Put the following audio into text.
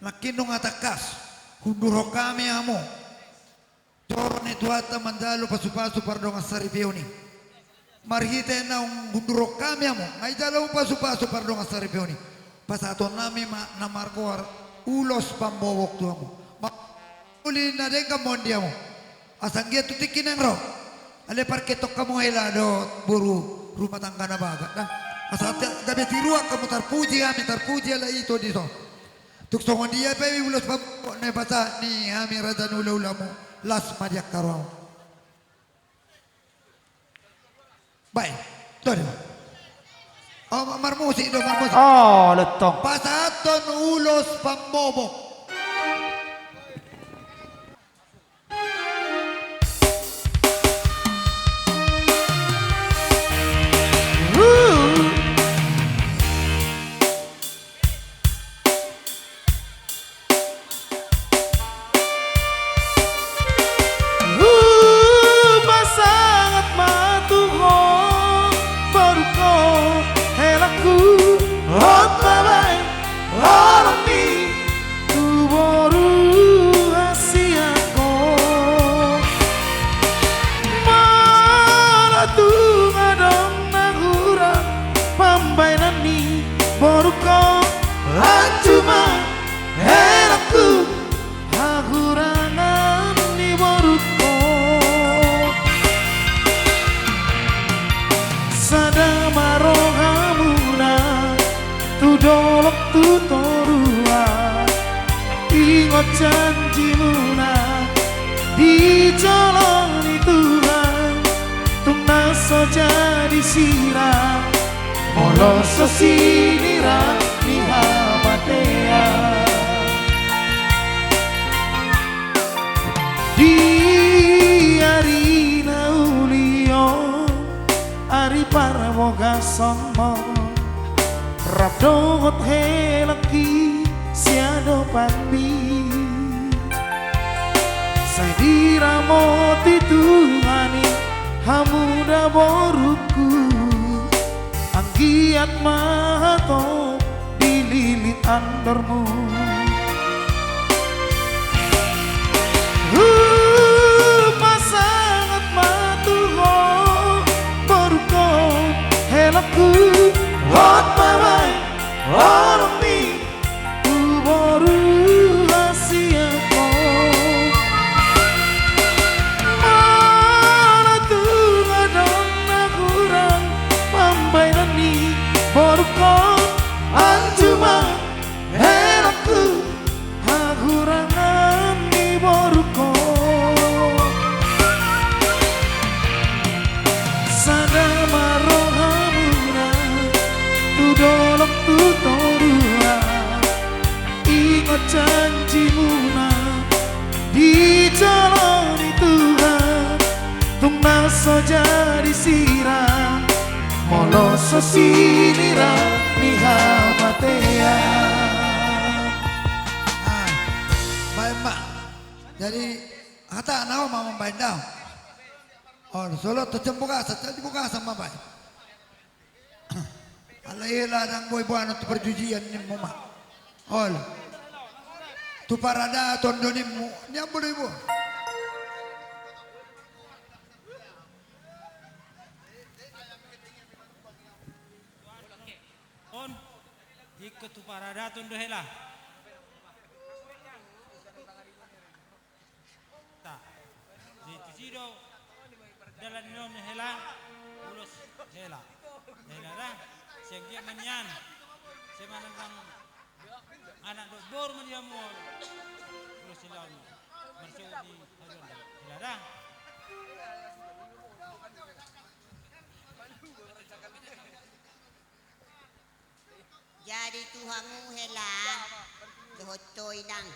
Nakinong atakas, hunduro kami amo. Coro ni tuata mandalo pasu-pasu pardong asaripioni. Marhite na hunduro kami amo. Ngay dalaw pasu-pasu pardong asaripioni. Pasato nami na markuar ulos pambobok tu amo. Uli na din kamondi amo. Asanggia tutikin ang raw. Ale parketok kamu helado buru rumah tangga na bagat na. Asat gabi tiruak kamu tarpuji ala ito dito. Tuksongon dia pe ulos pambobok na basa ni hami radan ulamu las majak karau. Baik, tuh. Oh marmusi do marmusi. Oh letong. Pasaton ulos pambobok. Janjimu na dijalani Tuhan tungna saja disiram moloso sinira ni hamatea di hari naulio ari paramoga somo rabdot helaki siado pandi Sadiramo tituhani hamuda boruku anggiat mahato dililit andormu pasangat matuho boruko helaku hot mawai orang mi boru asiako Borukon anjuma helaku hagurangan di borukon sada marohamuna tudolok tutorua ingat janjimuna dijalani Tuhan tungna saja disiram moloso sinira ni hamatea. Baik mbak. Jadi kata nawa mama baik dah. Oh solo tercembuka saja dibuka sama baik. Alailah dan boy buan untuk perjujian ni mama. Oh tu parada tondonimu nyambul ibu. Ikut tu parada tundu hela. Tak. Di sido dalam non hela ulos hela. Hela dah. Siang dia menyan. Semana bang anak dok bor mendiamu. Ulos hela ni. Bersih di hela dah. Jadi tuhangu hela dohotoy dang